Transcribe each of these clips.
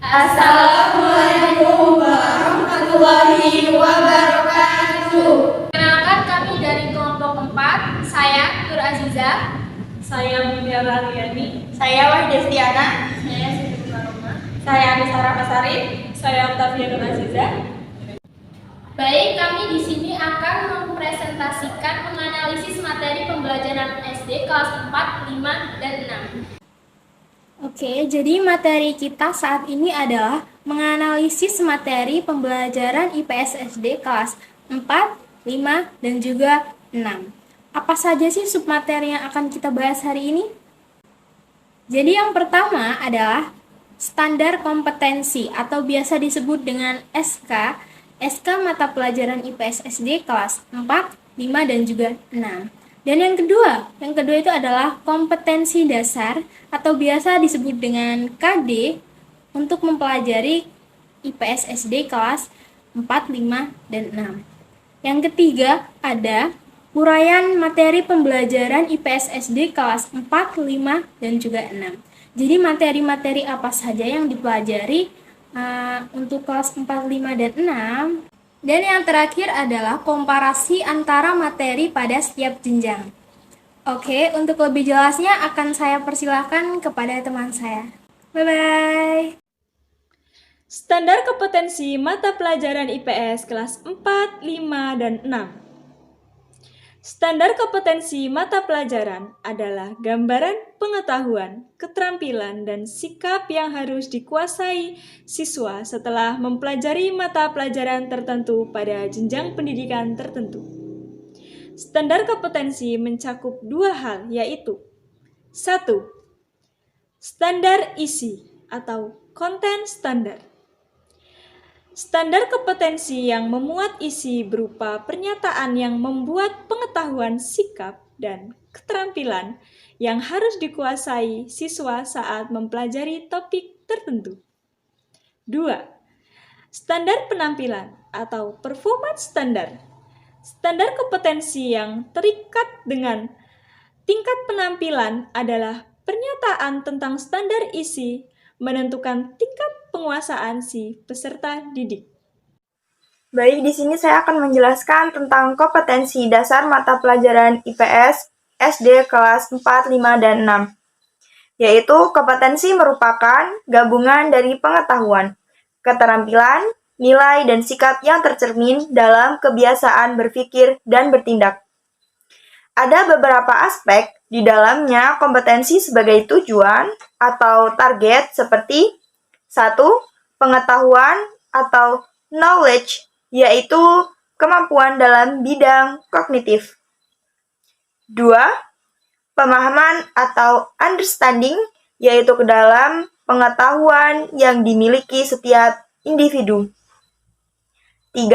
Assalamualaikum warahmatullahi wabarakatuh. Kenalkan, kami dari kelompok 4. Saya Nur Aziza. Saya Mutiara Ariani. Saya Wahdestiana. Saya Siti Faroma. Saya Anissa Rapasari. Saya Octavia Nur Aziza. Baik, kami di sini akan mempresentasikan menganalisis materi pembelajaran SD kelas 4, 5, dan 6. Oke, jadi materi kita saat ini adalah menganalisis materi pembelajaran IPS SD kelas 4, 5, dan juga 6. Apa saja sih submateri yang akan kita bahas hari ini? Jadi yang pertama adalah standar kompetensi atau biasa disebut dengan SK mata pelajaran IPS SD kelas 4, 5, dan juga 6. Dan yang kedua itu adalah kompetensi dasar atau biasa disebut dengan KD untuk mempelajari IPS SD kelas 4, 5, dan 6. Yang ketiga ada uraian materi pembelajaran IPS SD kelas 4, 5, dan juga 6. Jadi materi-materi apa saja yang dipelajari untuk kelas 4, 5, dan 6. Dan yang terakhir adalah komparasi antara materi pada setiap jenjang. Oke, untuk lebih jelasnya akan saya persilahkan kepada teman saya. Bye-bye. Standar kompetensi mata pelajaran IPS kelas 4, 5, dan 6. Standar kompetensi mata pelajaran adalah gambaran pengetahuan, keterampilan, dan sikap yang harus dikuasai siswa setelah mempelajari mata pelajaran tertentu pada jenjang pendidikan tertentu. Standar kompetensi mencakup dua hal, yaitu 1. Standar isi atau konten standar. Standar kompetensi yang memuat isi berupa pernyataan yang membuat pengetahuan, sikap, dan keterampilan yang harus dikuasai siswa saat mempelajari topik tertentu. 2. Standar penampilan atau performance standar. Standar kompetensi yang terikat dengan tingkat penampilan adalah pernyataan tentang standar isi menentukan tingkat penguasaan si peserta didik. Baik, di sini saya akan menjelaskan tentang kompetensi dasar mata pelajaran IPS SD kelas 4, 5, dan 6. Yaitu kompetensi merupakan gabungan dari pengetahuan, keterampilan, nilai, dan sikap yang tercermin dalam kebiasaan berpikir dan bertindak. Ada beberapa aspek di dalamnya kompetensi sebagai tujuan atau target seperti 1. Pengetahuan atau knowledge, yaitu kemampuan dalam bidang kognitif. 2. Pemahaman atau understanding, yaitu ke dalam pengetahuan yang dimiliki setiap individu. 3.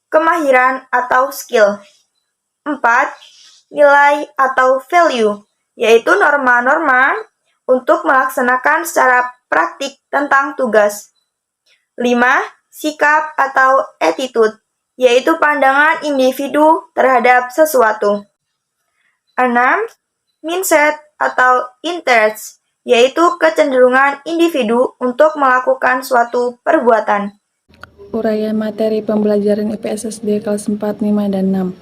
Kemahiran atau skill. 4. Nilai atau value, yaitu norma-norma untuk melaksanakan secara praktik tentang tugas. 5. Sikap atau attitude, yaitu pandangan individu terhadap sesuatu. 6. Mindset atau interest, yaitu kecenderungan individu untuk melakukan suatu perbuatan. Uraian materi pembelajaran IPS SD kelas 4, 5, dan 6.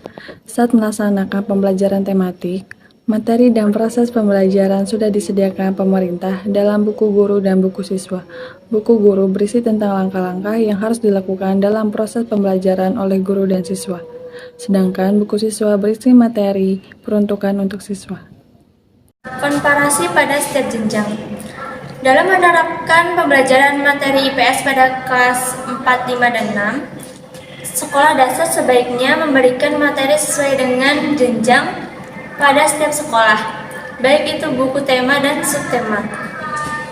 Saat melaksanakan pembelajaran tematik, materi dan proses pembelajaran sudah disediakan pemerintah dalam buku guru dan buku siswa. Buku guru berisi tentang langkah-langkah yang harus dilakukan dalam proses pembelajaran oleh guru dan siswa. Sedangkan buku siswa berisi materi peruntukan untuk siswa. Komparasi pada setiap jenjang. Dalam menerapkan pembelajaran materi IPS pada kelas 4, 5, dan 6, sekolah dasar sebaiknya memberikan materi sesuai dengan jenjang pada setiap sekolah, baik itu buku tema dan subtema.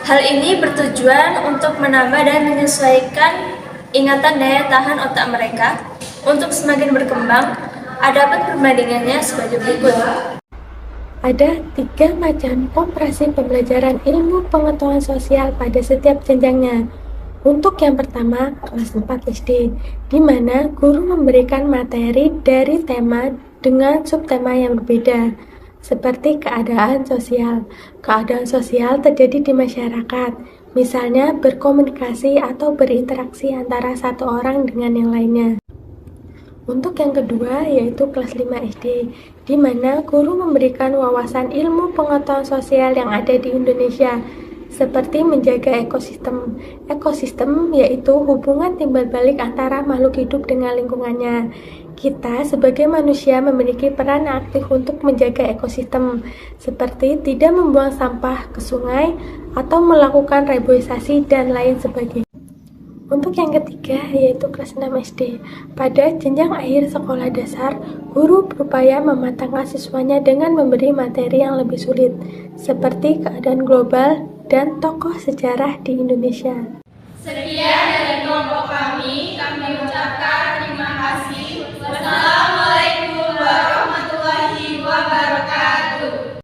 Hal ini bertujuan untuk menambah dan menyesuaikan ingatan daya tahan otak mereka untuk semakin berkembang. Adapun perbandingannya sebagai berikut. Ada 3 macam komparasi pembelajaran ilmu pengetahuan sosial pada setiap jenjangnya. Untuk yang pertama, kelas 4 SD, di mana guru memberikan materi dari tema dengan subtema yang berbeda. seperti keadaan sosial. Keadaan sosial terjadi di masyarakat, misalnya berkomunikasi atau berinteraksi antara satu orang dengan yang lainnya. Untuk yang kedua, yaitu kelas 5 SD, di mana guru memberikan wawasan ilmu pengetahuan sosial yang ada di Indonesia, seperti menjaga ekosistem. Ekosistem yaitu hubungan timbal balik antara makhluk hidup dengan lingkungannya. Kita sebagai manusia memiliki peran aktif untuk menjaga ekosistem, seperti tidak membuang sampah ke sungai atau melakukan reboisasi dan lain sebagainya. Untuk yang ketiga, yaitu kelas 6 SD. Pada jenjang akhir sekolah dasar, guru berupaya mematangkan siswanya dengan memberi materi yang lebih sulit, seperti keadaan global dan tokoh sejarah di Indonesia. Sekian dari kelompok kami ucapkan terima kasih. Wassalamualaikum.